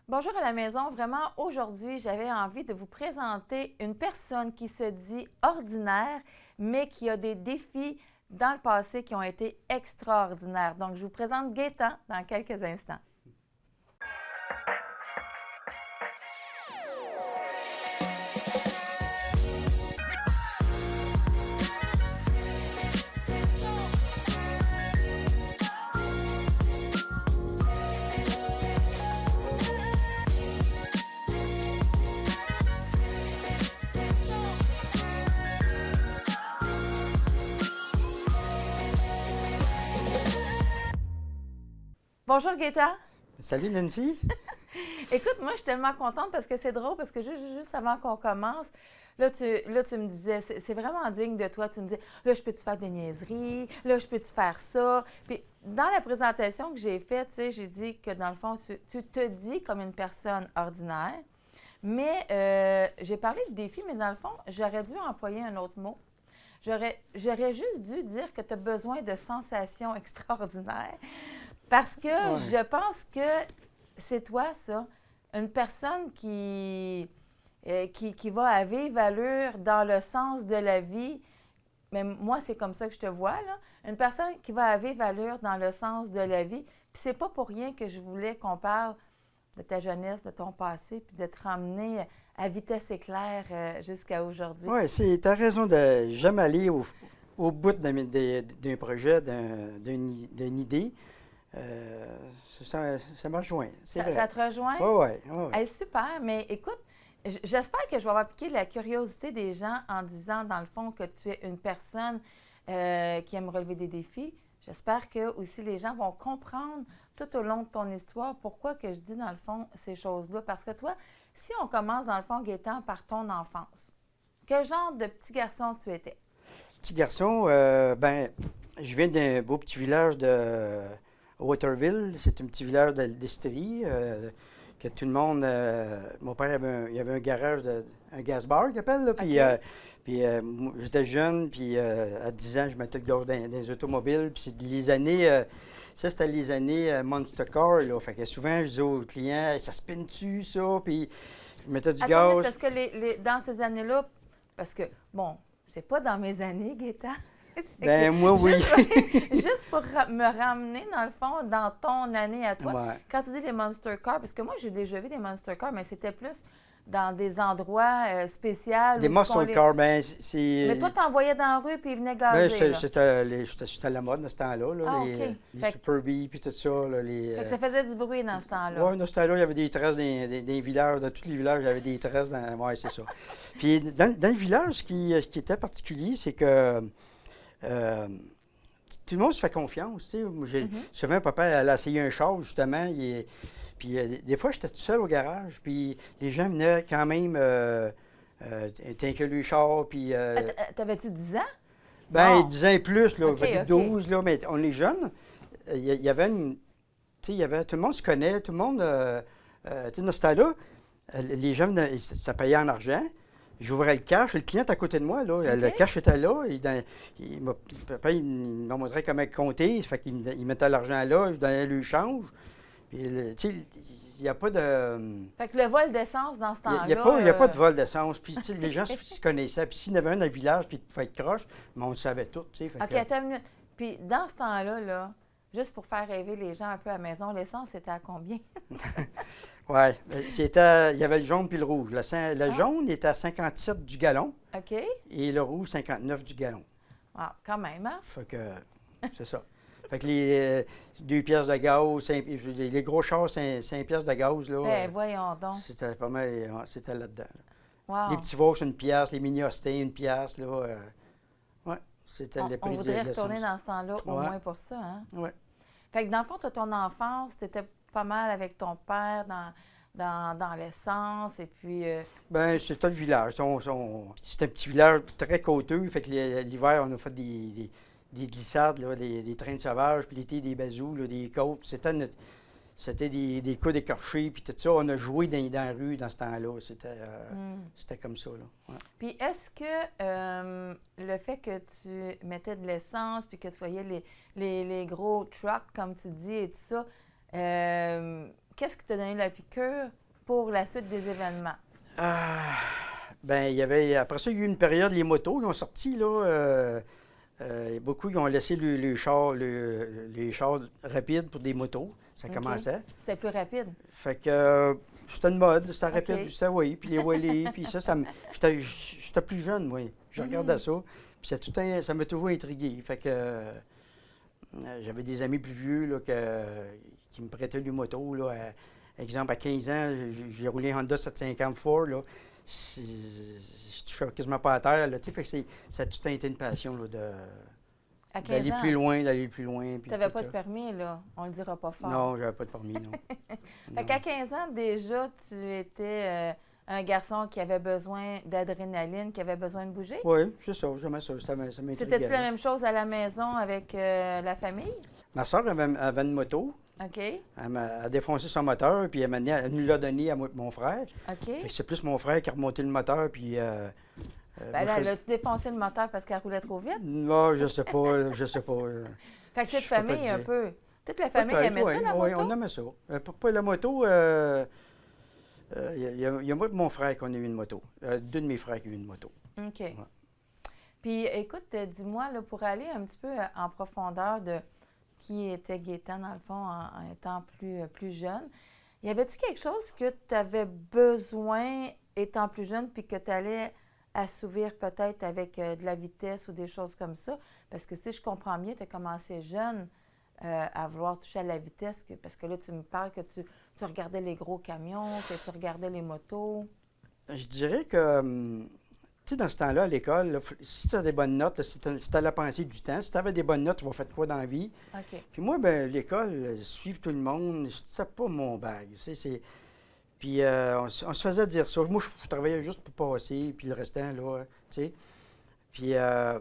Bonjour à la maison. Vraiment, aujourd'hui, j'avais envie de vous présenter une personne qui se dit ordinaire, mais qui a des défis dans le passé qui ont été extraordinaires. Donc, je vous présente Gaétan dans quelques instants. Bonjour Gaétan. Salut Nancy. Écoute, moi, je suis tellement contente parce que c'est drôle, parce que juste avant qu'on commence, là, tu me disais, c'est vraiment digne de toi. Tu me disais, là, je peux-tu faire des niaiseries? Là, je peux-tu faire ça? Puis, dans la présentation que j'ai faite, tu sais, j'ai dit que dans le fond, tu te dis comme une personne ordinaire. Mais j'ai parlé de défi, mais dans le fond, j'aurais dû employer un autre mot. J'aurais juste dû dire que tu as besoin de sensations extraordinaires. Parce que Ouais. je pense que c'est toi, ça. Une personne qui va à vive allure dans le sens de la vie. Mais moi, c'est comme ça que je te vois, là. Une personne qui va à vive allure dans le sens de la vie. Puis c'est pas pour rien que je voulais qu'on parle de ta jeunesse, de ton passé, puis de te ramener à vitesse éclair jusqu'à aujourd'hui. Ouais, t'as raison de jamais aller au bout d'un projet, d'une idée. Ça me rejoint, c'est Ça vrai. te rejoint? Ouais, ouais, ouais, ouais. Hey, super, mais écoute, j'espère que je vais avoir piqué la curiosité des gens en disant, dans le fond, que tu es une personne qui aime relever des défis. J'espère que aussi les gens vont comprendre tout au long de ton histoire pourquoi que je dis, dans le fond, ces choses-là. Parce que toi, si on commence, dans le fond, Gaétan, par ton enfance, quel genre de petit garçon tu étais? Petit garçon, ben, je viens d'un beau petit village de Waterville. C'est un petit village d'Estrie. Que tout le monde. Mon père il avait un garage, un gas bar qu'il appelle, là, OK? moi, j'étais jeune, puis à 10 ans, je mettais le gaz dans les automobiles. Puis c'est les années. Ça, c'était les années Monster Car, là. Fait que souvent, je disais aux clients, hey, ça spinne-tu, ça? Puis je mettais du Attends, gaz. parce que dans ces années-là, parce que, bon, c'est pas dans mes années, Gaétan. Fait que Ben, moi, oui. juste pour me ramener, dans le fond, dans ton année à toi, Ouais. quand tu dis les Monster Cars, parce que moi, j'ai déjà vu des Monster Cars, mais c'était plus dans des endroits spéciaux Des où ce qu'on muscle les... cars, ben, Mais toi, t'envoyais dans la rue puis ils venaient ben, gazer, là. c'était à la mode dans ce temps-là, là, Ah, OK. les Fait, Super Bee, puis tout ça. Là, fait que ça faisait du bruit dans ce temps-là. ouais, dans ce temps-là, il y avait des tresses dans les villages, dans tous les villages, il y avait des tresses. Ouais, c'est ça. Puis dans le village, ce qui était particulier, c'est que euh, tout le monde se fait confiance. Tu sais. Moi, Mhm. souvent, papa, elle a essayé un char, justement. Puis des fois, j'étais tout seul au garage. Puis les gens venaient quand même t'inquiète le char. Puis, T'avais-tu 10 ans? ben, Non. 10 ans et plus, là, OK, fait que OK. 12, là, mais on est jeunes. Il y avait une. Tu sais, tout le monde se connaît, tout le monde. Tu sais, dans ce temps-là, les gens, ça payait en argent. J'ouvrais le cash, le client est à côté de moi, là. Le OK. cash était là. Papa, il m'a montré comment compter. Fait qu'il il mettait l'argent là, je donnais le change. Puis, tu sais, il n'y a pas de. Fait que le vol d'essence dans ce Il y a pas de temps-là... vol d'essence. Puis, tu sais, les gens se connaissaient. Puis, s'il y en avait un dans le village, puis il pouvait être croche, mais on le savait tout, tu sais. Fait OK, que, attends une minute. Puis dans ce temps-là, là, juste pour faire rêver les gens un peu à la maison, l'essence, c'était à combien? ouais. Il y avait le jaune puis le rouge. Le Ah, jaune était à 57 du gallon OK. et le rouge, 59 du gallon. Ah, quand même, hein? Fait que, c'est ça. Fait que les 2 pièces de gaz, les gros chars, 5 pièces de gaz, là, Ben, voyons donc. c'était pas mal, c'était là-dedans. Là. Les Wow. petits Vaux, 1 pièce, les mini Austin, 1 pièce, là. Ouais, c'était On, le on prix de voudrait retourner l'essence. dans ce temps-là au Ouais, moins pour ça, hein? ouais. Fait que dans le fond, toi, ton enfance, t'étais pas mal avec ton père dans l'essence et puis... Ben, c'était le village. C'était un petit village très côteux. Fait que l'hiver, on a fait des glissades, là, des trains de sauvages, puis l'été, des bazous, là, des côtes. C'était des coups écorchés, puis tout ça. On a joué dans la rue dans ce temps-là. hmm. C'était comme ça, là. Ouais. Puis est-ce que le fait que tu mettais de l'essence puis que tu voyais les gros trucks, comme tu dis, et tout ça, qu'est-ce qui t'a donné la piqûre pour la suite des événements? Ben, il y avait, après ça, il y a eu une période, les motos, ils ont sorti, là, beaucoup, ils ont laissé les chars rapides pour des motos. Ça OK. commençait. C'était plus rapide. Fait que c'était une mode, c'était rapide, OK. c'était oui. Puis les wheelies, puis j'étais plus jeune, moi. Je regardais ça. Puis ça m'a toujours intrigué. Fait que j'avais des amis plus vieux là, qui me prêtaient des motos. Là, exemple, à 15 ans, j'ai roulé un Honda 750 Ford. Là. Je touchais quasiment pas à terre. Là, fait que ça a tout le temps été une passion là, À 15 d'aller ans, plus loin, d'aller plus loin. tu n'avais pas de permis, là. On le dira pas fort. Non, j'avais pas de permis, non. Fait qu'à 15 ans, déjà, tu étais un garçon qui avait besoin d'adrénaline, qui avait besoin de bouger. Oui, c'est ça, j'aimais ça. Ça m'intriguait. C'était-tu la même chose à la maison avec la famille? Ma soeur avait une moto. OK. Elle a défoncé son moteur, puis elle nous l'a donné à mon frère. OK. Fait que c'est plus mon frère qui a remonté le moteur, puis... Ben là, as-tu défoncé le moteur parce qu'elle roulait trop vite? Non, je sais pas, je sais pas. Fait que cette Je peux pas famille, te un dire. peu. Toute la famille Peut-être, aimait ça, la oui, moto? on aimait ça. Pas la moto, il y a moi et mon frère qui ont eu une moto. Deux de mes frères qui ont eu une moto. OK. Puis, écoute, dis-moi, là, pour aller un petit peu en profondeur de qui était Gaétan, dans le fond, en étant plus jeune, y avait-tu quelque chose que tu avais besoin, étant plus jeune, puis que tu allais assouvir peut-être avec de la vitesse ou des choses comme ça? Parce que si je comprends bien, tu as commencé jeune à vouloir toucher à la vitesse, parce que là, tu me parles que tu regardais les gros camions, que tu regardais les motos. Je dirais que, tu sais, dans ce temps-là, à l'école, là, si tu as des bonnes notes, là, si tu as la pensée du temps, si tu avais des bonnes notes, tu vas faire quoi dans la vie? OK. Puis moi, ben l'école, suivre tout le monde, c'était pas mon bag. Puis on se faisait dire ça. Moi, je travaillais juste pour passer, puis le restant, là, tu sais. Puis à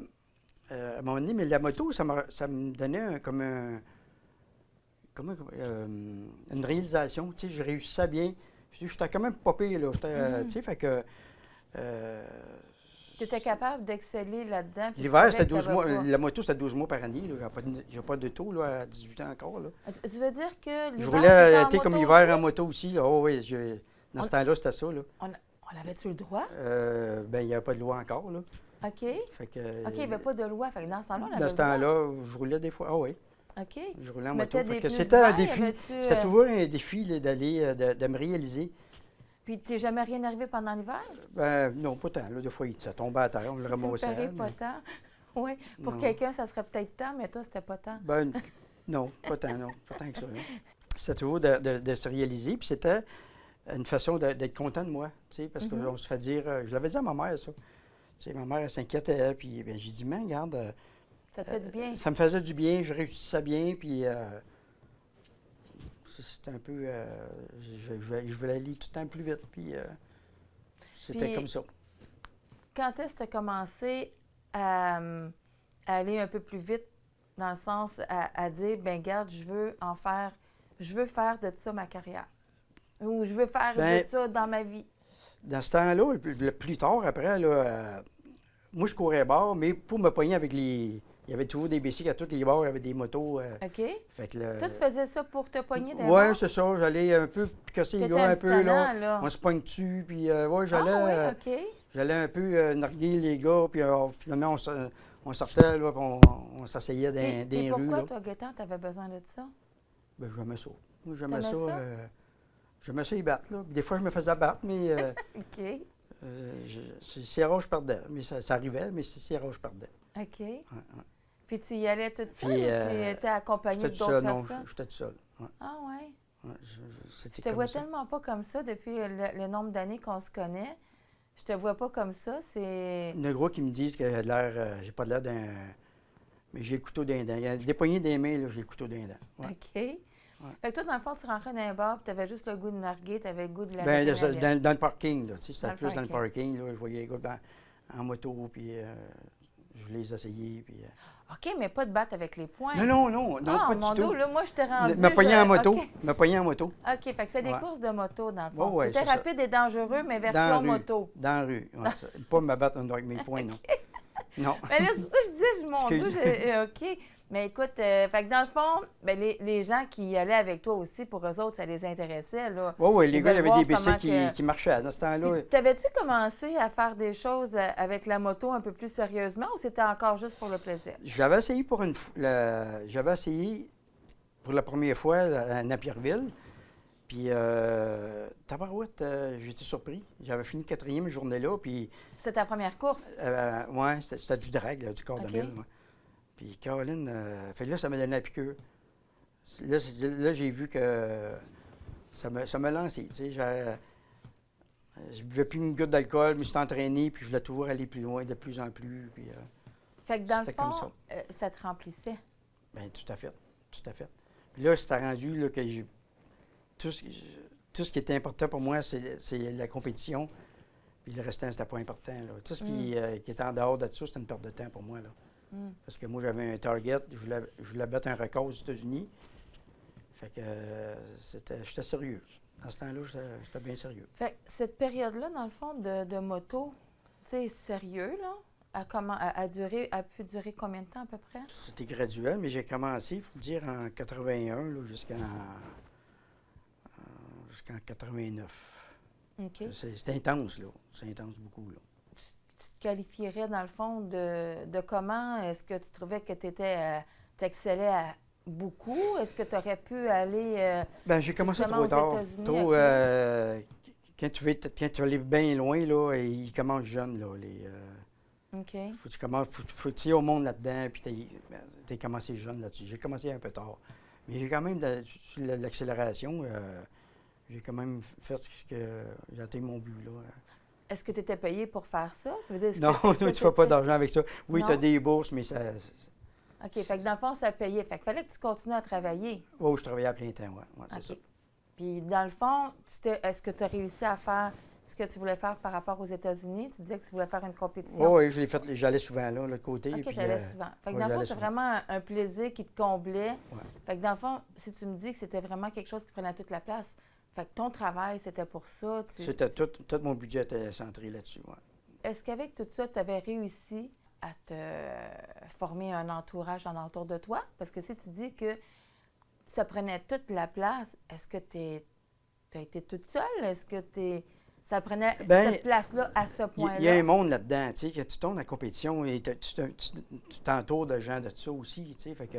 un moment donné, mais la moto, ça me donnait une réalisation. Tu sais, je réussissais bien. J'étais quand même pas pire, là. Tu sais, fait que... Tu étais capable d'exceller là-dedans. puis tu L'hiver, savais c'était que 12 t'avais mois. pas. La moto, c'était 12 mois par année. Là. J'ai pas de taux là, à 18 ans encore. Là. Tu veux dire que l'hiver, Je tu roulais étais en été comme moto l'hiver aussi? en moto aussi. Oh oui, dans ce temps-là, c'était ça. Là. On avait-tu le droit? Ben, il n'y avait pas de loi encore. Là. OK. Fait que, OK, il n'y avait pas de loi. Fait que dans ce temps-là, on avait dans le ce droit. temps-là, je roulais des fois. Ah oui, OK. je roulais en Tu moto. mettais Fait des que pneus c'était un d'hiver, défi. y avait-tu, C'était toujours un défi là, de me réaliser. Puis, t'es jamais rien arrivé pendant l'hiver? Ben, non, pas tant. Là, des fois, ça tombait à terre, on le Tu me ramassait. parais pas mais- tant. Oui. Pour Non. quelqu'un, ça serait peut-être tant, mais toi, c'était pas tant. Ben, non, pas tant, non. Pas tant que ça. C'était toujours de se réaliser. Puis c'était une façon d'être content de moi, tu sais, parce qu'on se fait dire... je l'avais dit à ma mère, ça. Tu sais, ma mère, elle s'inquiétait, puis ben, j'ai dit, mais regarde, Ça te fait du bien. ça me faisait du bien, je réussissais bien, puis c'était un peu... je voulais aller tout le temps plus vite, puis c'était Puis- comme ça. Quand est-ce que tu as commencé à aller un peu plus vite, dans le sens à dire, ben garde, je veux faire de ça ma carrière. Ou je veux faire Ben, de ça dans ma vie. Dans ce temps-là, le plus tard, après, là, moi, je courais bord, mais pour me pogner avec les... Il y avait toujours des bicycles à tous les bords, il y avait des motos. OK? Fait que Toi, tu faisais ça pour te pogner des Oui, c'est ça. J'allais un peu casser les T'étais gars un petit peu, là. talent, là. On se pogne dessus, puis ouais, j'allais... Ah oui, OK. J'allais un peu narguer les gars, puis finalement, on sortait, là, puis on s'asseyait dans Puis les rues. pourquoi, Là. toi, Gaétan, tu avais besoin de ça? Ben, j'aimais ça. Moi, j'aimais ça. T'aimais ça? J'aimais ça y battre, là. Des fois, je me faisais battre, mais OK. c'est rare, je perdais. Mais ça arrivait, mais c'est rare, je perdais. OK. Ouais. Puis tu y allais toute seule Puis, ou tu étais accompagné J'étais tout d'autres seul, non, personnes? j'étais tout seul. Ouais, Ah ouais. ouais, Je c'était te comme vois ça. tellement pas comme ça depuis le nombre d'années qu'on se connaît. Je te vois pas comme ça. C'est. Il y en a gros qui me disent que j'ai pas l'air d'un... Mais j'ai le couteau d'un dent. Il y a des poignées des mains, là, j'ai le couteau d'un dent. Ouais. OK. Fait que toi, dans le fond, tu rentrais dans un bar, puis tu avais juste le goût de narguer, tu avais le goût de la Ben, adrénaline. dans le parking, là, tu sais, Dans c'était le plus dans le parking. parking, là, je voyais les gars en moto, puis je voulais les essayer, puis... OK, mais pas de battre avec les poings. Non, non, Ah, pas mon du tout. dos, là, moi, je t'ai rendu. Me pogner en moto, OK, me pogner en moto, OK, fait que c'est des Ouais. courses de moto, dans le fond. Ouais, C'était c'est ça. rapide et dangereux, mais dans la version rue, moto. dans la rue, ouais, ça. Pas me battre avec mes poings, non. Non. Mais là, c'est pour ça que je disais, mon dos, Excuse. OK. Mais écoute, fait que dans le fond, ben, les gens qui y allaient avec toi aussi, pour eux autres, ça les intéressait, là. Oui, oui, les Ils gars, il y veulent avait des voir comment bicycles que... qui marchaient dans ce temps-là. Puis, t'avais-tu commencé à faire des choses avec la moto un peu plus sérieusement ou c'était encore juste pour le plaisir? J'avais essayé j'avais essayé pour la première fois à Napierville. Puis, tabarouette, j'étais surpris. J'avais fini 4e journée-là, puis... C'était ta première course? Ouais, c'était du drag, là, du corps de OK. mille. Ouais. Puis Caroline, fait que là, ça m'a donné la piqûre. Là, j'ai vu que ça m'a lancé. Tu sais, je buvais plus une goutte d'alcool, je me suis entraîné, puis je voulais toujours aller plus loin, de plus en plus. Puis, Fait que dans le c'était comme fond, ça te remplissait. bien, tout à fait. Tout à fait. Puis là, c'était rendu là, que tout ce qui était important pour moi, c'est la compétition. Puis le restant, c'était pas important. Là. Tout ce qui était en dehors de ça, c'était une perte de temps pour moi. Là. Parce que moi, j'avais un target, je voulais battre un record aux États-Unis. Fait que j'étais sérieux. Dans ce temps-là, j'étais bien sérieux. Fait que cette période-là, dans le fond, de moto, tu sais, sérieux, là, a pu durer combien de temps à peu près? C'était graduel, mais j'ai commencé, il faut dire, en 81 là, jusqu'en 89. OK. C'est intense, là. C'est intense beaucoup, là. Tu te qualifierais, dans le fond, de comment? Est-ce que tu trouvais que tu excellais à beaucoup? Est-ce que tu aurais pu aller Ben, j'ai commencé justement trop aux tard. États-Unis? Trop, OK. quand tu veux aller bien loin, là, ils commencent jeunes, là. OK. Faut que tu commences, faut que tu y ailles au monde là-dedans, puis t'as commencé jeune là-dessus. J'ai commencé un peu tard. Mais j'ai quand même, sur l'accélération, j'ai quand même fait ce que j'ai atteint mon but, là. Est-ce que tu étais payé pour faire ça? Ça veut dire, Non, est-ce que tu fais pas t'étais- d'argent avec ça. Oui, tu as Non? des bourses, mais ça. OK. Fait que dans le fond, ça payait. Fait qu'il fallait que tu continues à travailler. Oh, je travaillais à plein temps, oui. Ouais, c'est OK. ça. Puis dans le fond, est-ce que tu as réussi à faire ce que tu voulais faire par rapport aux États-Unis? Tu disais que tu voulais faire une compétition. Oui, je l'ai fait, j'allais souvent là, l'autre côté. OK, puis, tu allais souvent. Fait que ouais, dans le fond, j'allais c'est souvent. vraiment un plaisir qui te comblait. Ouais. Fait que dans le fond, si tu me dis que c'était vraiment quelque chose qui prenait toute la place, fait que ton travail, c'était pour ça. C'était tout mon budget était centré là-dessus, ouais. Est-ce qu'avec tout ça, tu avais réussi à te former un entourage en entour de toi? Parce que si tu dis que ça prenait toute la place, est-ce que tu as été toute seule? Est-ce que ça prenait Ben, cette place-là à ce Il y a point-là? un monde là-dedans, tu sais, que tu tournes en compétition et tu t'entoures de gens de ça aussi, tu sais, fait que...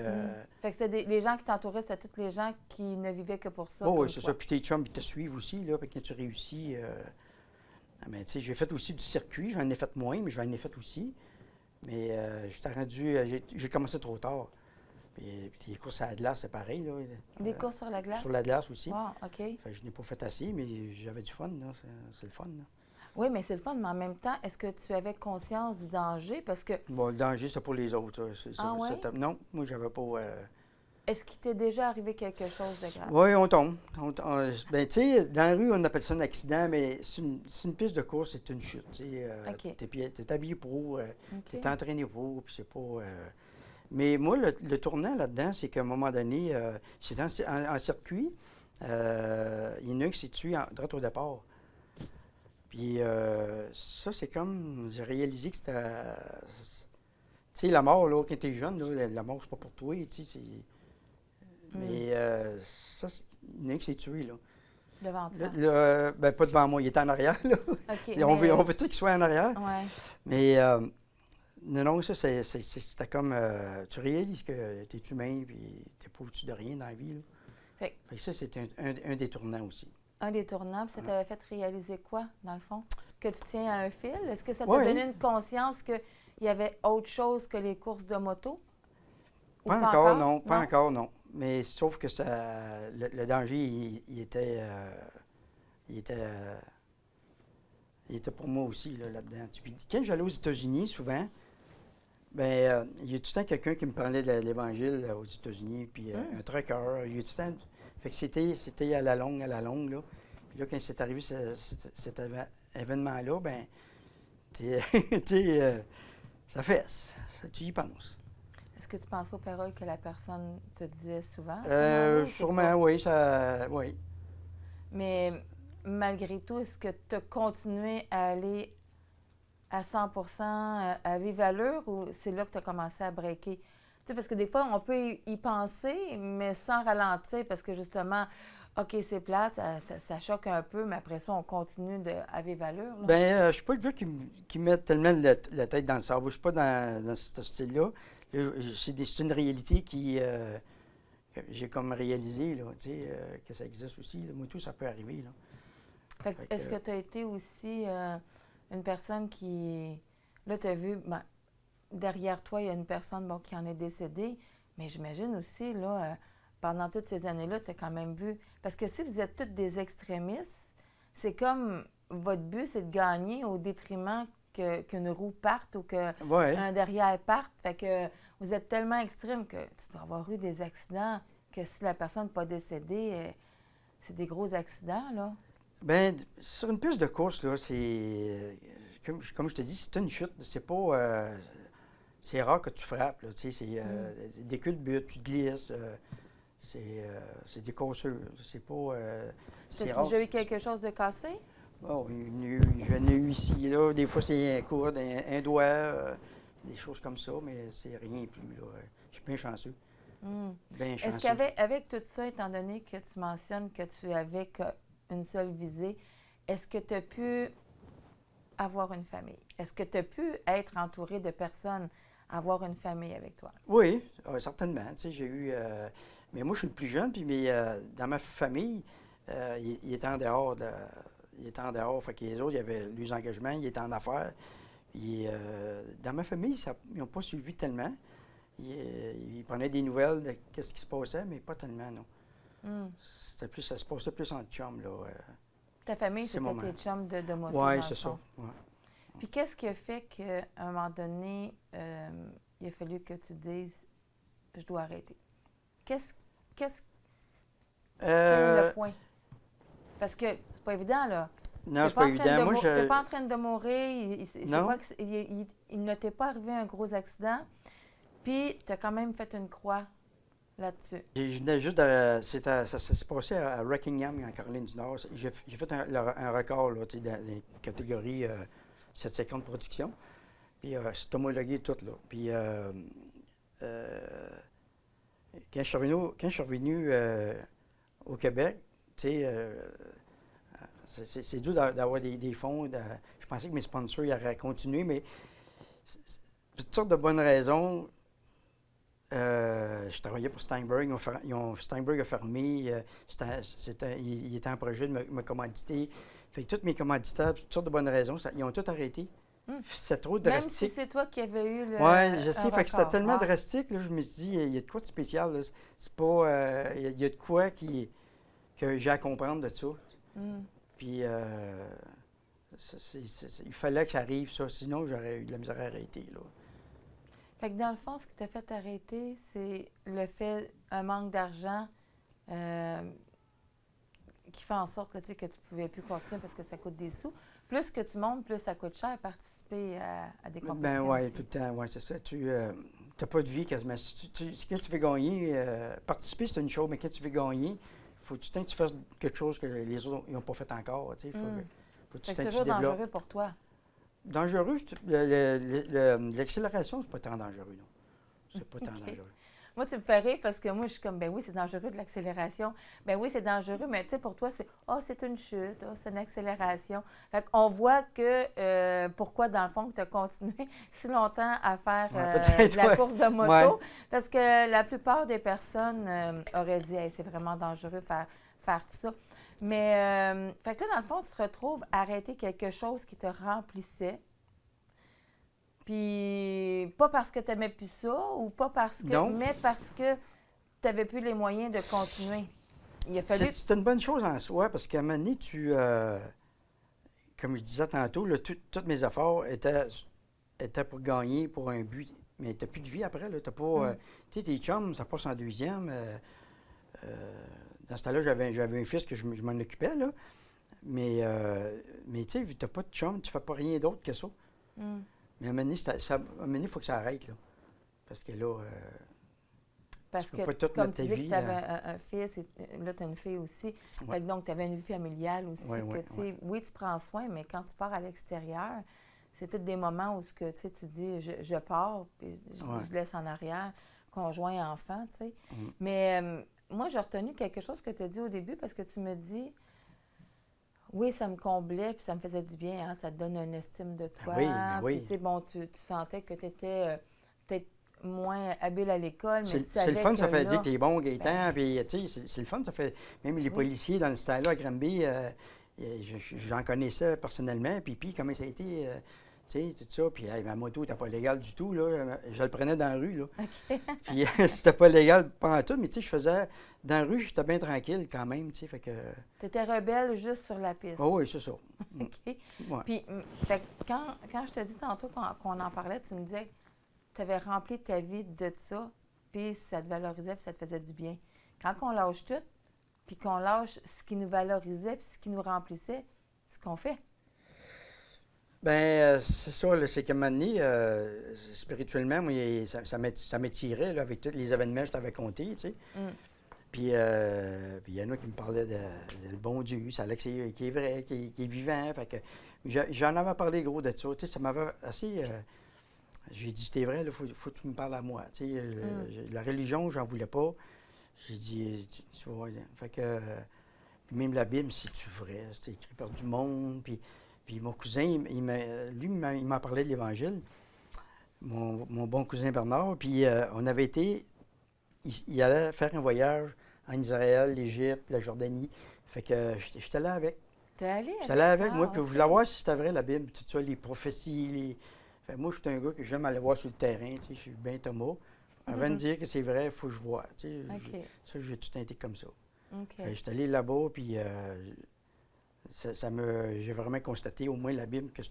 Fait que c'était les gens qui t'entouraient, c'était tous les gens qui ne vivaient que pour ça. Oh, comme oui, c'est toi. ça. Puis tes chums, ils te suivent aussi, là, puis quand tu réussis... mais tu sais, j'ai fait aussi du circuit, j'en ai fait moins, mais j'en ai fait aussi. Mais j'étais rendu... j'ai commencé trop tard. Puis les courses à la glace, c'est pareil, là. Des courses sur la glace? Sur la glace aussi. Wow, OK. Fait que je n'ai pas fait assez, mais j'avais du fun, là. C'est le fun, là. Oui, mais c'est le fun, mais en même temps, est-ce que tu avais conscience du danger? Parce que, Bon, le danger, c'est pour les autres. Ah ouais? Non, moi, j'avais pas... est-ce qu'il t'est déjà arrivé quelque chose de grave? Oui, on tombe. Ben, tu sais, dans la rue, on appelle ça un accident, mais c'est une piste de course, c'est une chute. Tu sais, OK. t'es habillé pour, OK. t'es entraîné pour, puis c'est pas... Mais moi, le tournant là-dedans, c'est qu'à un moment donné, j'étais en circuit, il y en a un qui s'est tué droit au départ. Puis ça, c'est comme, j'ai réalisé que c'était... Tu sais, la mort, là, quand t'es jeune, là, la mort, c'est pas pour toi, tu sais, c'est... Mais ça, il y en a un qui s'est tué, là. Devant toi? Ben, pas devant moi, il était en arrière, là. OK. On veut tout qu'il soit en arrière. Ouais. Mais non, ça, c'était comme... tu réalises que tu es humain, puis tu n'es pas au-dessus de rien dans la vie, là. Fait que ça, c'était un des tournants aussi. Un des tournants, puis ça t'avait fait réaliser quoi, dans le fond? Que tu tiens à un fil? Est-ce que ça t'a Ouais. donné une conscience qu'il y avait autre chose que les courses de moto? Ou Pas encore, non. Pas encore, non. Mais sauf que le danger, il était pour moi aussi, là-dedans. Puis quand j'allais aux États-Unis, souvent, ben il y a tout le temps quelqu'un qui me parlait de l'Évangile aux États-Unis, puis un trucker. Il y a tout le temps... Fait que c'était à la longue, là. Puis là, quand c'est arrivé cet événement-là, ben ça fesse. Tu y penses. Est-ce que tu penses aux paroles que la personne te disait souvent? à ce moment-là, ou c'est Sûrement, pas? oui, oui. Mais malgré tout, est-ce que tu as continué à aller à 100 à vive allure ou c'est là que tu as commencé à breaker? sais, parce que des fois, on peut y penser, mais sans ralentir, parce que justement, OK, c'est plate, ça choque un peu, mais après ça, on continue à vive allure, là. Ben, je suis pas le gars qui met tellement la tête dans le sable. Je suis pas dans ce style-là. Là, c'est une réalité que j'ai comme réalisé, là, tu sais, que ça existe aussi. Là. Moi, tout, ça peut arriver, là. Est-ce que tu as été aussi une personne qui... Là, tu as vu, ben, derrière toi, il y a une personne bon, qui en est décédée, mais j'imagine aussi, là, pendant toutes ces années-là, tu as quand même vu... Parce que si vous êtes tous des extrémistes, c'est comme votre but, c'est de gagner au détriment qu'une roue parte ou Ouais. qu'un derrière parte. Fait que vous êtes tellement extrême que tu dois avoir eu des accidents que si la personne n'est pas décédée, c'est des gros accidents, là. Ben, sur une piste de course, là, comme je te dis, c'est une chute. C'est pas. C'est rare que tu frappes, là. Tu sais, c'est des culs de but, tu te glisses. C'est des cassures. C'est pas. C'est T'as rare. déjà eu quelque chose de cassé? Oh, j'en ai eu ici, là. Des fois, c'est un coude, un doigt, des choses comme ça, mais c'est rien plus, là. Je suis bien chanceux. Bien chanceux. Est-ce qu'avec tout ça, étant donné que tu mentionnes que tu avais une seule visée, est-ce que tu as pu avoir une famille? Est-ce que tu as pu être entouré de personnes, avoir une famille avec toi? Oui, certainement. Tu sais, j'ai eu. Mais moi, je suis le plus jeune, puis dans ma famille, il était en dehors. Il était en dehors. Fait que les autres, il y avait leurs engagements, ils étaient en affaires. Puis dans ma famille, ils n'ont pas suivi tellement. Ils prenaient des nouvelles de ce qui se passait, mais pas tellement, non. C'était plus, ça se passait plus en chum, là. Ta famille, c'était tes chums de moto? Oui, c'est ça. Ouais. Puis qu'est-ce qui a fait qu'à un moment donné, il a fallu que tu dises « je dois arrêter ». Quel est le point? Parce que c'est pas évident, là. Non, c'est pas évident. Moi, tu n'es pas en train de mourir. Non. Il ne t'est pas arrivé un gros accident. Puis, tu as quand même fait une croix là-dessus. Je venais juste ça s'est passé à Rockingham, en Caroline du Nord. J'ai fait un record, là, tu sais, dans les catégories 750 production. Puis, c'est homologué tout, là. Puis, quand je suis revenu au Québec, tu sais, c'est dur d'avoir des fonds. Je pensais que mes sponsors ils auraient continué, mais pour toutes sortes de bonnes raisons, je travaillais pour Steinberg. Steinberg a fermé. Il était en projet de me commanditer. Fait que tous mes commanditaires, pour toutes sortes de bonnes raisons, ils ont tout arrêté. C'était trop drastique. Même si c'est toi qui avais eu le. Oui, je sais. Fait que c'était tellement wow. drastique, là, je me suis dit, il y a de quoi de spécial. Là. C'est pas. Il y a de quoi que j'ai à comprendre de ça. Puis, il fallait que ça arrive, ça. Sinon, j'aurais eu de la misère à arrêter, là. Fait que dans le fond, ce qui t'a fait arrêter, c'est le fait, un manque d'argent qui fait en sorte là, que tu ne pouvais plus continuer parce que ça coûte des sous. Plus que tu montes, plus ça coûte cher participer à des compétitions. Ben oui, tout le temps, oui, c'est ça. Tu n'as pas de vie quasiment. Si tu veux gagner, participer, c'est une chose, mais quand tu veux gagner, il faut tout le temps que tu fasses quelque chose que les autres n'ont pas fait encore. Tu sais, faut tout le temps que tu toujours développes. Dangereux pour toi. Dangereux, l'accélération, c'est pas tant dangereux, non. C'est pas tant dangereux. Moi, tu me fais rire parce que moi, je suis comme, ben oui, c'est dangereux de l'accélération. Ben oui, c'est dangereux, mais tu sais, pour toi, c'est une chute, c'est une accélération. Fait qu'on voit que pourquoi, dans le fond, tu as continué si longtemps à faire de la course de moto. Ouais. Parce que la plupart des personnes auraient dit, hey, c'est vraiment dangereux faire tout ça. Mais, fait que là, dans le fond, tu te retrouves à arrêter quelque chose qui te remplissait. Puis, pas parce que tu n'aimais plus ça, ou pas parce que, non. mais parce que tu n'avais plus les moyens de continuer. Il a fallu... C'était une bonne chose en soi, parce qu'à un moment donné, comme je disais tantôt, là, toutes mes efforts étaient pour gagner, pour un but. Mais tu n'as plus de vie après. Tu n'as pas... tu sais, tes chums, ça passe en deuxième. Dans ce temps-là, j'avais un fils que je m'en occupais, là. Mais tu sais, tu n'as pas de chum, tu ne fais pas rien d'autre que ça. Mais à un moment donné, il faut que ça arrête, là. Parce que là, parce tu peux que, pas tout comme mettre ta tu dis vie. Que tu avais un fils, et là, tu as une fille aussi. Ouais. Fait que donc, tu avais une vie familiale aussi. Ouais. Oui, tu prends soin, mais quand tu pars à l'extérieur, c'est tous des moments où tu dis, je pars, puis je laisse en arrière. conjoint enfant, tu sais. Mm. Mais moi, j'ai retenu quelque chose que tu as dit au début parce que tu me dis, oui, ça me comblait puis ça me faisait du bien, hein, ça te donne une estime de toi. Ben oui. Puis, tu sais, bon, tu sentais que tu étais peut-être moins habile à l'école, mais tu C'est savais le fun, que ça fait là, dire que t'es bon, Gaétan, ben, puis tu sais, c'est le fun, ça fait... Même les oui. policiers dans ce temps-là à Granby, j'en connaissais personnellement, puis comment ça a été, tu sais, tout ça, puis hey, ma moto n'était pas légale du tout, là, je le prenais dans la rue, là. OK. Puis c'était pas légal pendant tout, mais tu sais, je faisais... Dans la rue, j'étais bien tranquille quand même, tu sais, fait que... Tu étais rebelle juste sur la piste. Oh oui, c'est ça. OK. Ouais. Puis, fait que quand je te dis tantôt qu'on en parlait, tu me disais que tu avais rempli ta vie de ça, puis ça te valorisait, puis ça te faisait du bien. Quand on lâche tout, puis qu'on lâche ce qui nous valorisait, puis ce qui nous remplissait, ce qu'on fait. Ben c'est ça, là, c'est qu'à un moment donné, spirituellement, moi, ça m'étirait, là, avec tous les événements que je t'avais comptés, tu sais. Mm. Puis il y en a qui me parlaient de le bon Dieu, ça là, qui est vrai, qui est vivant. Fait que j'en avais parlé gros de ça. Tu sais, ça m'avait assez. J'ai dit, c'était vrai, il faut que tu me parles à moi. Tu sais, la religion, j'en voulais pas. J'ai dit, tu vois, fait que. Même la Bible, c'est-tu vrai? C'était écrit par du monde. Puis mon cousin, il m'a parlé de l'Évangile, mon bon cousin Bernard. Puis on avait été. Il allait faire un voyage en Israël, l'Égypte, la Jordanie. Fait que j'étais là avec. T'es allé J'étais là avec moi, Ah, puis je OK. voulais voir si c'était vrai la Bible, tout ça, les prophéties. Fait que moi, je suis un gars que j'aime aller voir sur le terrain, tu sais, je suis bien Thomas. Avant de dire que c'est vrai, il faut que je vois, tu sais. OK. Ça, j'ai tout été comme ça. OK. Fait que j'étais allé là-bas, puis j'ai vraiment constaté au moins la Bible, que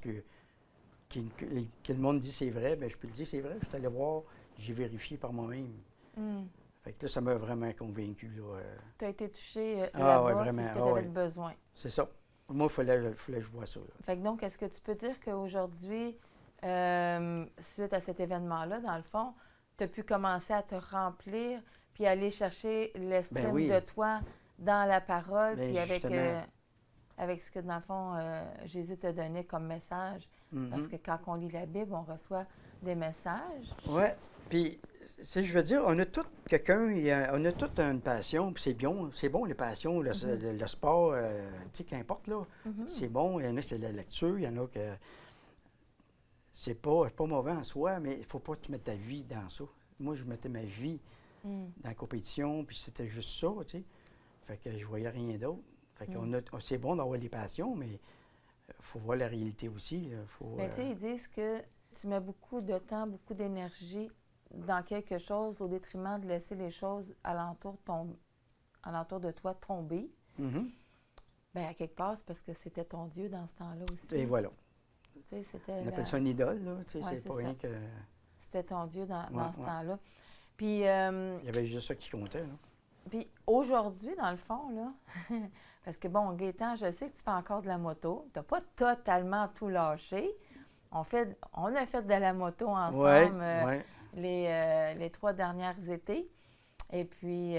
le monde dit c'est vrai, bien, je peux le dire c'est vrai. Je suis allé voir, j'ai vérifié par moi-même. Mm. Fait que là, ça m'a vraiment convaincu, là. Tu as été touché Ah ouais, là-bas, c'est vraiment, ce que ah tu avais ouais. besoin. C'est ça. Moi, il fallait que je vois ça, là. Fait que donc, est-ce que tu peux dire qu'aujourd'hui, suite à cet événement-là, dans le fond, tu as pu commencer à te remplir puis aller chercher l'estime Ben oui. de toi dans la parole, Ben puis avec, justement. avec ce que, dans le fond, Jésus te donnait comme message. Mhm. Parce que quand on lit la Bible, on reçoit des messages. Oui, puis, tu sais, je veux dire, on a tous on a tous une passion, puis c'est bon, les passions, le sport, tu sais, qu'importe, là, Mhm. c'est bon. Il y en a, c'est la lecture, il y en a que c'est pas mauvais en soi, mais il faut pas que tu mettes ta vie dans ça. Moi, je mettais ma vie Mm. dans la compétition, puis c'était juste ça, tu sais. Fait que je voyais rien d'autre. Fait qu'on c'est bon d'avoir les passions, mais il faut voir la réalité aussi, là. Mais tu sais, ils disent que tu mets beaucoup de temps, beaucoup d'énergie dans quelque chose au détriment de laisser les choses alentour de toi tomber. Mhm. Bien, à quelque part, c'est parce que c'était ton Dieu dans ce temps-là aussi. Et voilà. Tu sais, c'était On appelle ça une idole, là, tu sais, Ouais, c'est c'est pas ça. rien que... c'était ton Dieu dans ce Ouais. temps-là. Puis, Il y avait juste ça qui comptait, là. puis aujourd'hui, dans le fond, là, parce que bon, Gaétan, je sais que tu fais encore de la moto. Tu n'as pas totalement tout lâché. On a fait de la moto ensemble Ouais. les 3 dernières étés. Et puis,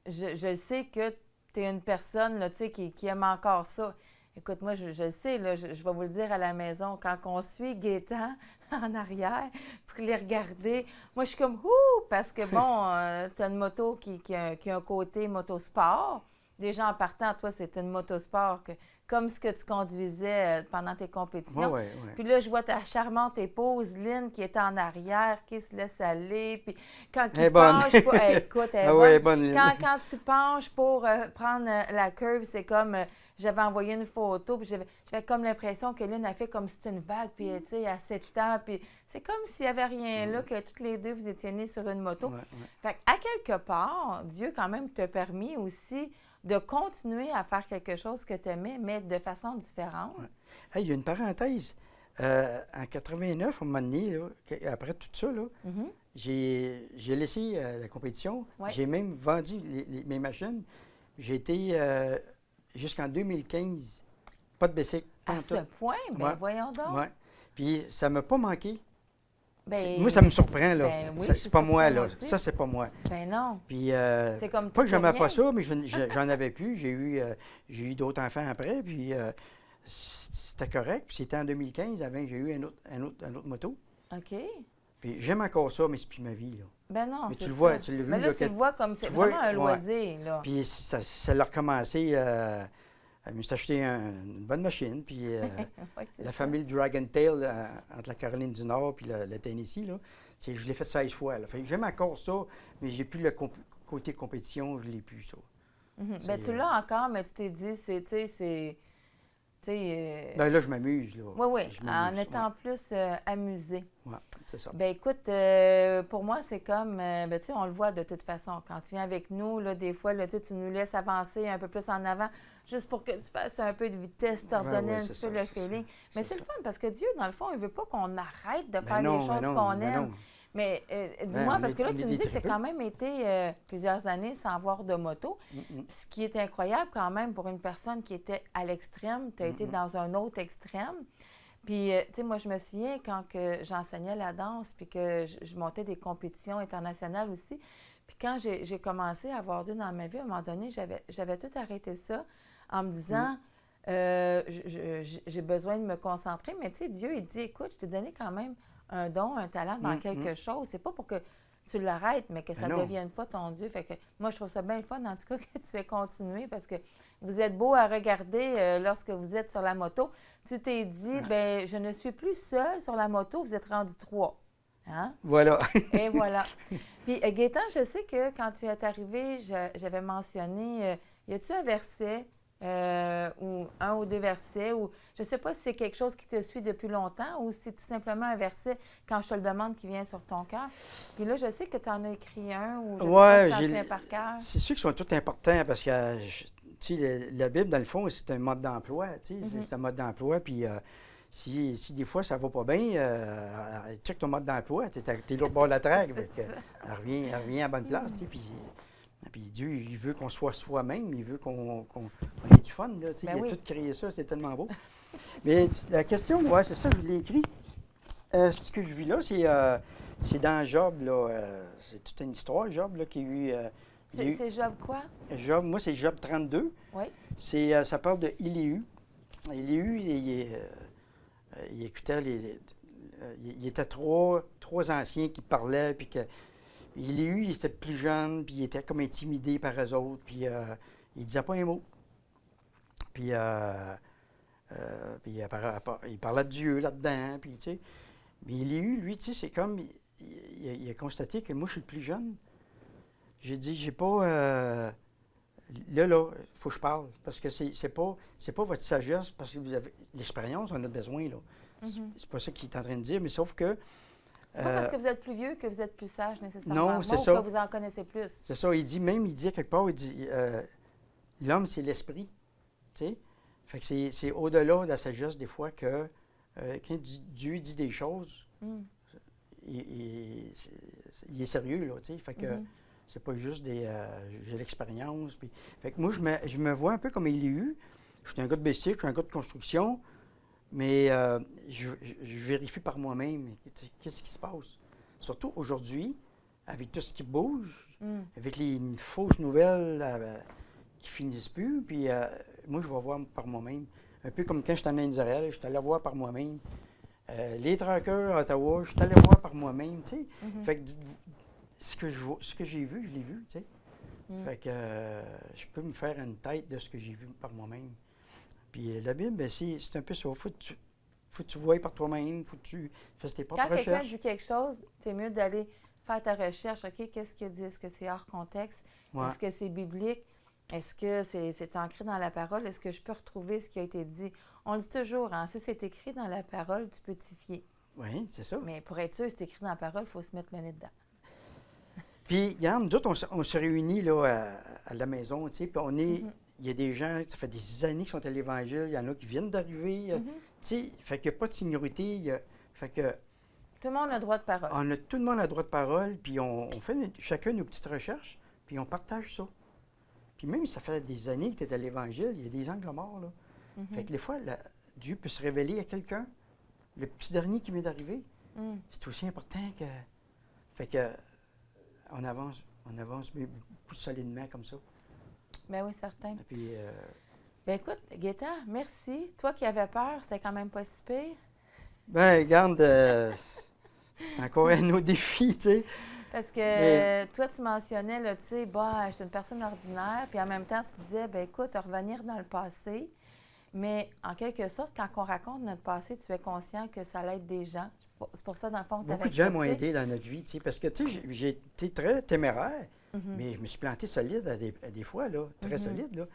je sais que tu es une personne là, tu sais, qui aime encore ça. Écoute, moi, je le sais, là, je vais vous le dire à la maison, quand on suit Gaétan en arrière pour les regarder, moi, je suis comme « Ouh! » Parce que, bon, tu as une moto qui a un côté motosport. Déjà, en partant, toi, c'est une motosport comme ce que tu conduisais pendant tes compétitions. Ouais. Puis là, je vois ta charmante épouse, Lynn, qui est en arrière, qui se laisse aller. Puis quand Elle est il bonne. penche pour... Hey, écoute, elle est Ah bonne. ouais, elle est bonne, Lynn. Quand tu penches pour prendre la curve, c'est comme... j'avais envoyé une photo, puis j'avais comme l'impression que Lynn a fait comme si c'était une vague, puis tu sais, elle s'étend, puis c'est comme s'il n'y avait rien là, que toutes les deux, vous étiez nés sur une moto. Ouais. Fait qu'à quelque part, Dieu quand même t'a permis aussi de continuer à faire quelque chose que tu aimais, mais de façon différente. Ouais. Hey, il y a une parenthèse. En 89, à un moment donné, là, après tout ça, là, Mhm. j'ai laissé la compétition. Ouais. J'ai même vendu mes machines. J'ai été jusqu'en 2015, pas de bicycle. pas À en ce tout. point, bien Ouais. voyons donc. Ouais. Puis ça ne m'a pas manqué. Ben, Moi, ça me surprend, là. ben oui, C'est pas moi, là. aussi. Ça, c'est pas moi. Ben non, Puis, c'est comme pas tout que j'aimais ou pas rien. ça, mais j'en avais plus. J'ai eu d'autres enfants après, puis c'était correct. Puis c'était en 2015, avant que j'ai eu un autre moto. OK. Puis j'aime encore ça, mais c'est plus ma vie, là. Ben non, Mais c'est tu le ça. vois, tu l'as vu, Mais là, là, tu le vois comme c'est tu vois, vraiment un ouais. loisir, là. Puis ça l'a recommencé. Elle me s'est acheté une bonne machine. Puis Ouais, c'est la ça. famille Dragon Tail, entre la Caroline du Nord et le Tennessee, là, tu sais, je l'ai fait 16 fois. Là. Fait que j'aime encore ça, mais j'ai plus le côté compétition, je l'ai plus, ça. Mhm. C'est, Ben, tu l'as encore, mais tu t'es dit, c'est, tu sais, c'est. Tu sais. Ben là, je m'amuse, là. Oui, oui, Je en m'amuse, étant plus amusé. ouais, c'est ça. Ben écoute, pour moi, c'est comme, ben tu sais, on le voit de toute façon. Quand tu viens avec nous, là, des fois, là, tu nous laisses avancer un peu plus en avant, juste pour que tu fasses un peu de vitesse, t'ordonner un petit peu le feeling. Mais c'est le fun parce que Dieu, dans le fond, il veut pas qu'on arrête de faire les choses qu'on aime. non. Mais dis-moi, on parce que là, on tu est me des dis que tu as tripeux. quand même été plusieurs années sans avoir de moto. Ce qui est incroyable quand même pour une personne qui était à l'extrême, tu as été dans un autre extrême. Puis, tu sais, moi, je me souviens quand que j'enseignais la danse, puis que je montais des compétitions internationales aussi. Puis quand j'ai commencé à avoir Dieu dans ma vie, à un moment donné, j'avais tout arrêté ça en me disant, j'ai besoin de me concentrer. Mais tu sais, Dieu, il dit, écoute, je t'ai donné quand même un don, un talent dans quelque chose. C'est pas pour que tu l'arrêtes, mais que ça ne non. devienne pas ton Dieu. Fait que moi, je trouve ça bien le fun, en tout cas, que tu aies continué parce que vous êtes beau à regarder lorsque vous êtes sur la moto. Tu t'es dit, ben je ne suis plus seule sur la moto, vous êtes rendu 3. Hein? Voilà. Et voilà. Puis, Gaétan, je sais que quand tu es arrivé, j'avais mentionné, y a-tu un verset ou un ou deux versets, ou je ne sais pas si c'est quelque chose qui te suit depuis longtemps ou si c'est tout simplement un verset, quand je te le demande, qui vient sur ton cœur. Puis là, je sais que tu en as écrit un ou je sais pas si tu en fais par cœur. C'est sûr qu'ils sont tous importants parce que tu sais, la Bible, dans le fond, c'est un mode d'emploi. Tu sais, c'est un mode d'emploi. Puis si des fois ça va pas bien, check ton mode d'emploi. Tu es l'autre bord de la traque. Elle revient à bonne place. Tu sais, puis Dieu, il veut qu'on soit soi-même. Il veut qu'on ait du fun. Là, tu sais, Ben il a oui. tout créé ça. C'est tellement beau. Mais la question, ouais, c'est ça, je l'ai écrit. Ce que je vis là, c'est dans Job. Là, c'est toute une histoire, Job, là, qui a eu. C'est Job quoi? Job, moi, c'est Job 32. Oui. Ça parle de Élihu. Élihu, il écoutait il était trois anciens qui parlaient, puis que Élihu, il était plus jeune, puis il était comme intimidé par eux autres, puis il disait pas un mot. Puis, il parlait de Dieu là-dedans, puis tu sais. Mais Élihu, lui, tu sais, c'est comme, il a constaté que moi, je suis le plus jeune. J'ai dit, j'ai pas... là, il faut que je parle, parce que c'est pas votre sagesse, parce que vous avez l'expérience, on a besoin, là. C'est pas ça qu'il est en train de dire, mais sauf que... C'est pas parce que vous êtes plus vieux que vous êtes plus sage nécessairement. Non, c'est ou ça. que vous en connaissez plus. C'est ça, il dit à quelque part, il dit, l'homme, c'est l'esprit, tu sais. Fait que c'est au-delà de la sagesse, des fois, que quand Dieu dit des choses, il est sérieux, là, tu sais. Fait que c'est pas juste j'ai l'expérience. Puis, fait que moi, je me vois un peu comme Élihu. Je suis un gars de BC, je suis un gars de construction, mais je vérifie par moi-même qu'est-ce qui se passe. Surtout aujourd'hui, avec tout ce qui bouge, avec les fausses nouvelles qui finissent plus, puis moi, je vais voir par moi-même. Un peu comme quand je suis en Israël, je suis allé voir par moi-même. Les traqueurs à Ottawa, je suis allé voir par moi-même, tu sais. Fait que ce que j'ai vu, je l'ai vu, tu sais. Fait que je peux me faire une tête de ce que j'ai vu par moi-même. Puis la Bible, ben, c'est un peu ça. Faut que tu voies par toi-même, faut que tu fasses tes propres recherches. Quand quelqu'un dit quelque chose, c'est mieux d'aller faire ta recherche. OK, qu'est-ce qu'il dit? Est-ce que c'est hors contexte? Ouais. Est-ce que c'est biblique? Est-ce que c'est ancré dans la parole? Est-ce que je peux retrouver ce qui a été dit? On le dit toujours, hein? Si c'est écrit dans la parole, tu peux t'y fier. Oui, c'est ça. Mais pour être sûr, si c'est écrit dans la parole, il faut se mettre le nez dedans. Puis, regarde, nous autres, on se réunit là, à la maison, tu sais, puis on est... Il y a des gens, ça fait des années qu'ils sont à l'Évangile, il y en a qui viennent d'arriver, tu sais, fait qu'il n'y a pas de seniorité, fait que... Tout le monde a le droit de parole. Tout le monde a le droit de parole, puis on fait chacun nos petites recherches, puis on partage ça. Puis même si ça fait des années que tu es à l'Évangile, il y a des angles morts, là. Fait que des fois, Dieu peut se révéler à quelqu'un. Le petit dernier qui vient d'arriver, c'est aussi important que... Fait que on avance plus solidement comme ça. Bien oui, certain. Et puis... Bien écoute, Gaétan, merci. Toi qui avais peur, c'était quand même pas si pire. Ben, regarde, c'est encore un autre défi, tu sais. Parce que Mais- toi, tu mentionnais, là, tu sais, bah, je suis une personne ordinaire, puis en même temps, tu disais, ben écoute, revenir dans le passé. Mais en quelque sorte, quand on raconte notre passé, tu es conscient que ça l'aide des gens. C'est pour ça, dans le fond, tu Beaucoup de gens m'ont aidé dans notre vie, tu sais, parce que, tu sais, j'ai été très téméraire, mais je me suis planté solide à des fois, là, très solide, là.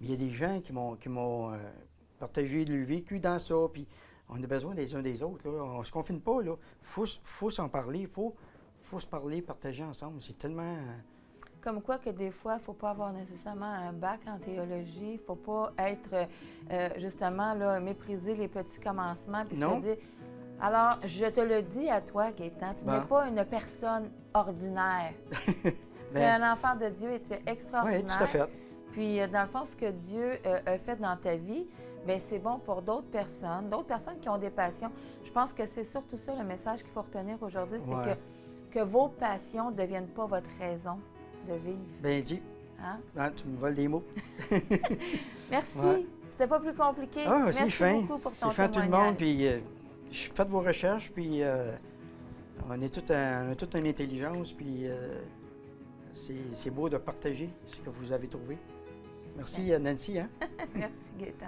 Mais il y a des gens qui m'ont partagé le vécu dans ça, puis on a besoin des uns des autres, là. On se confine pas, là. Faut s'en parler, faut se parler, partager ensemble. C'est tellement... Comme quoi que des fois, il ne faut pas avoir nécessairement un bac en théologie, il ne faut pas être, justement, là, mépriser les petits commencements, puis Non. se dire, alors, je te le dis à toi, Gaétan, tu n'es Bon. pas une personne ordinaire. Tu es Ben, un enfant de Dieu et tu es extraordinaire. oui, tout à fait. Puis, dans le fond, ce que Dieu a fait dans ta vie, bien, c'est bon pour d'autres personnes qui ont des passions. Je pense que c'est surtout ça le message qu'il faut retenir aujourd'hui, c'est Ouais. que vos passions ne deviennent pas votre raison de vivre. Bien dit. Hein? Ah, tu me voles des mots. Merci. Ouais. C'était pas plus compliqué. Ah, c'est Merci fin. beaucoup pour C'est ton fin tout le témoignage. monde, puis faites vos recherches, puis on a toute une intelligence, puis c'est beau de partager ce que vous avez trouvé. Merci Nancy, hein? Merci, Gaétan.